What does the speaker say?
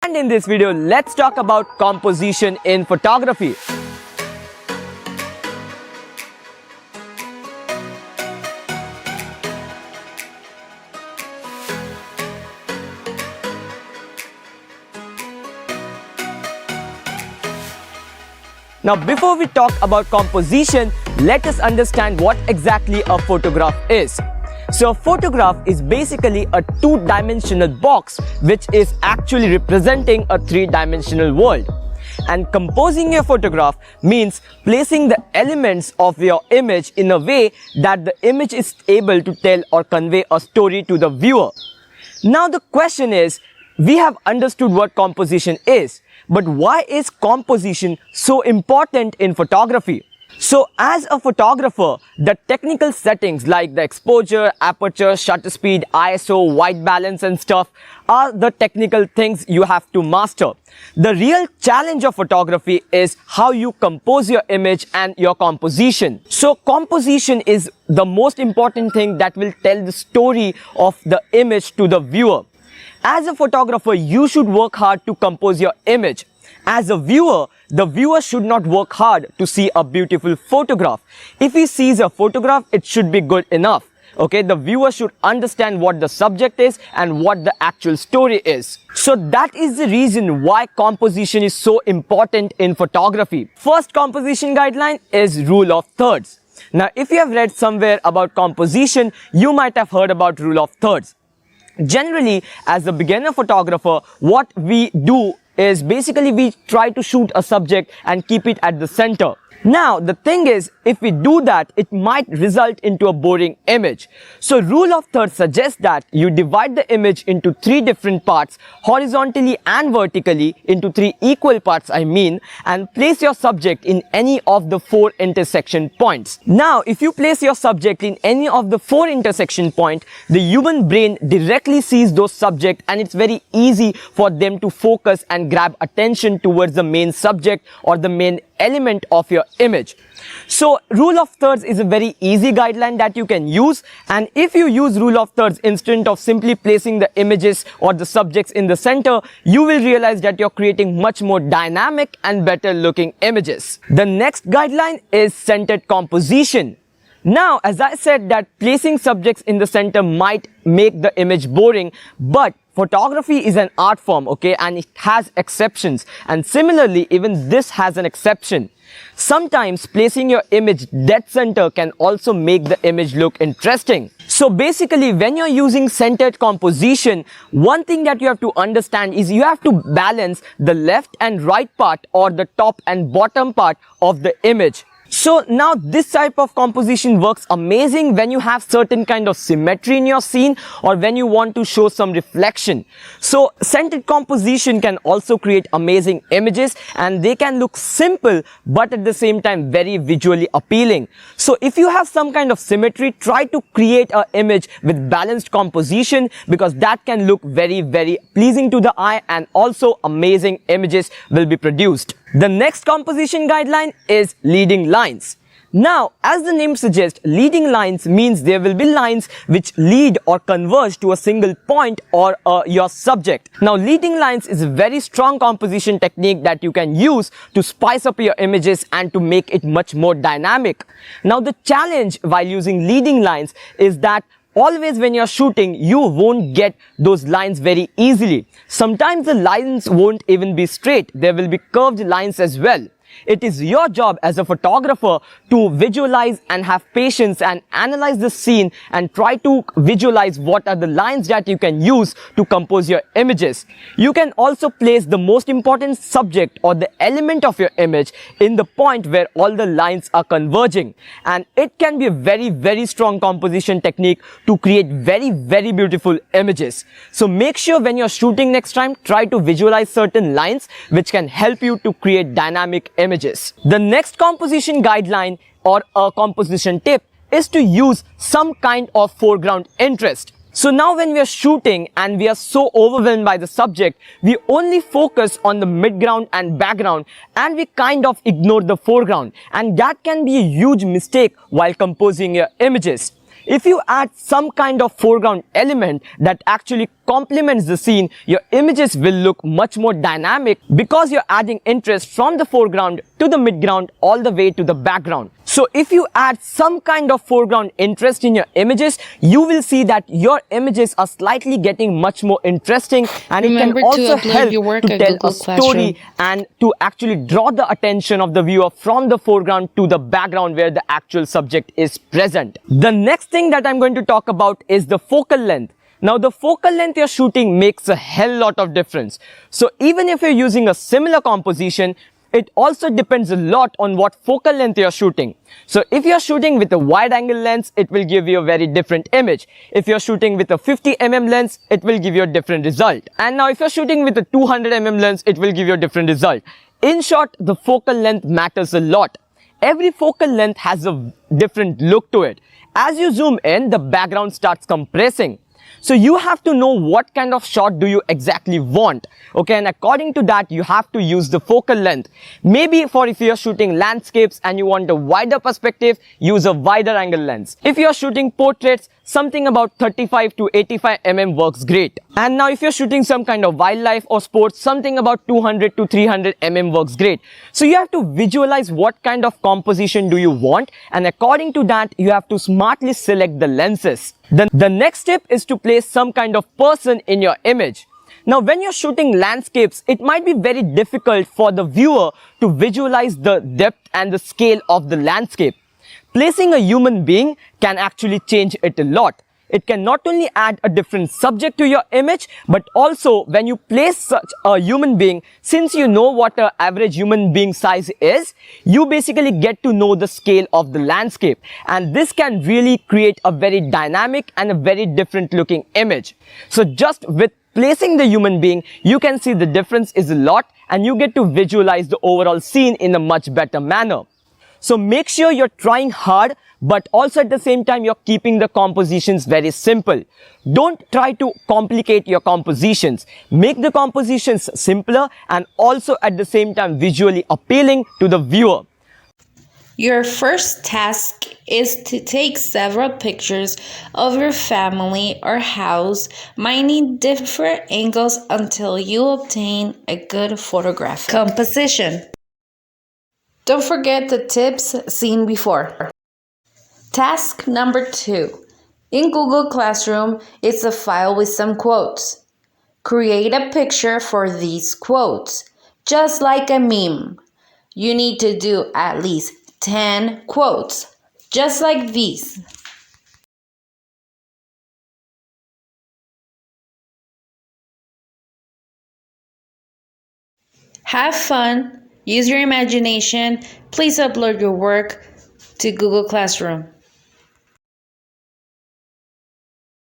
And in this video, let's talk about composition in photography. Now, before we talk about composition, let us understand what exactly a photograph is. So, a photograph is basically a two-dimensional box which is actually representing a three-dimensional world. And composing your photograph means placing the elements of your image in a way that the image is able to tell or convey a story to the viewer. Now, the question is, we have understood what composition is, but why is composition so important in photography? So as a photographer, the technical settings like the exposure, aperture, shutter speed, ISO, white balance and stuff are the technical things you have to master. The real challenge of photography is how you compose your image and your composition. So composition is the most important thing that will tell the story of the image to the viewer. As a photographer, you should work hard to compose your image. As a viewer, the viewer should not work hard to see a beautiful photograph. If he sees a photograph, it should be good enough. Okay, the viewer should understand what the subject is and what the actual story is. So that is the reason why composition is so important in photography. First composition guideline is rule of thirds. Now, if you have read somewhere about composition, you might have heard about rule of thirds. Generally, as a beginner photographer, what we do is basically we try to shoot a subject and keep it at the center. Now, the thing is, if we do that, it might result into a boring image. So, rule of thirds suggests that you divide the image into three different parts, horizontally and vertically, into three equal parts, and place your subject in any of the four intersection points. Now, if you place your subject in any of the four intersection points, the human brain directly sees those subjects and it's very easy for them to focus and grab attention towards the main subject or the main element of your image. So rule of thirds is a very easy guideline that you can use, and if you use rule of thirds instead of simply placing the images or the subjects in the center, you will realize that you're creating much more dynamic and better looking images. The next guideline is centered composition. Now, as I said that placing subjects in the center might make the image boring, but photography is an art form, okay, and it has exceptions, and similarly even this has an exception. Sometimes placing your image dead center can also make the image look interesting. So basically, when you're using centered composition, one thing that you have to understand is you have to balance the left and right part or the top and bottom part of the image. So now this type of composition works amazing when you have certain kind of symmetry in your scene or when you want to show some reflection. So centered composition can also create amazing images, and they can look simple but at the same time very visually appealing. So if you have some kind of symmetry, try to create an image with balanced composition, because that can look very pleasing to the eye, and also amazing images will be produced. The next composition guideline is leading lines. Now, as the name suggests, leading lines means there will be lines which lead or converge to a single point or your subject. Now, leading lines is a very strong composition technique that you can use to spice up your images and to make it much more dynamic. Now, the challenge while using leading lines is that always when you're shooting, you won't get those lines very easily. Sometimes the lines won't even be straight. There will be curved lines as well. It is your job as a photographer to visualize and have patience and analyze the scene and try to visualize what are the lines that you can use to compose your images. You can also place the most important subject or the element of your image in the point where all the lines are converging, and it can be a very strong composition technique to create very beautiful images. So make sure when you're shooting next time, try to visualize certain lines which can help you to create dynamic images. The next composition guideline or a composition tip is to use some kind of foreground interest. So now when we are shooting and we are so overwhelmed by the subject, we only focus on the midground and background and we kind of ignore the foreground, and that can be a huge mistake while composing your images. If you add some kind of foreground element that actually complements the scene, your images will look much more dynamic because you're adding interest from the foreground to the midground all the way to the background. So if you add some kind of foreground interest in your images, you will see that your images are slightly getting much more interesting, and Remember it to can also upload help your work to at tell Google a story Classroom. and to actually draw the attention of the viewer from the foreground to the background where the actual subject is present. The next thing that I'm going to talk about is the focal length. Now, the focal length you're shooting makes a hell lot of difference. So even if you're using a similar composition, it also depends a lot on what focal length you're shooting. So if you're shooting with a wide angle lens, it will give you a very different image. If you're shooting with a 50mm lens, it will give you a different result. And now if you're shooting with a 200mm lens, it will give you a different result. In short, the focal length matters a lot. Every focal length has a different look to it. As you zoom in, the background starts compressing. So you have to know what kind of shot do you exactly want. Okay, and according to that, you have to use the focal length. Maybe for if you're shooting landscapes and you want a wider perspective, use a wider angle lens. If you're shooting portraits, something about 35 to 85mm works great. And now if you're shooting some kind of wildlife or sports, something about 200 to 300mm works great. So you have to visualize what kind of composition do you want, and according to that, you have to smartly select the lenses. The next step is to place some kind of person in your image. Now, when you're shooting landscapes, it might be very difficult for the viewer to visualize the depth and the scale of the landscape. Placing a human being can actually change it a lot. It can not only add a different subject to your image, but also when you place such a human being, since you know what an average human being size is, you basically get to know the scale of the landscape. And this can really create a very dynamic and a very different looking image. So just with placing the human being, you can see the difference is a lot, and you get to visualize the overall scene in a much better manner. So make sure you're trying hard, but also at the same time, you're keeping the compositions very simple. Don't try to complicate your compositions. Make the compositions simpler and also at the same time visually appealing to the viewer. Your first task is to take several pictures of your family or house, mining different angles until you obtain a good photograph composition. Don't forget the tips seen before. Task number 2. In Google Classroom, it's a file with some quotes. Create a picture for these quotes, just like a meme. You need to do at least 10 quotes, just like these. Have fun, use your imagination, please upload your work to Google Classroom.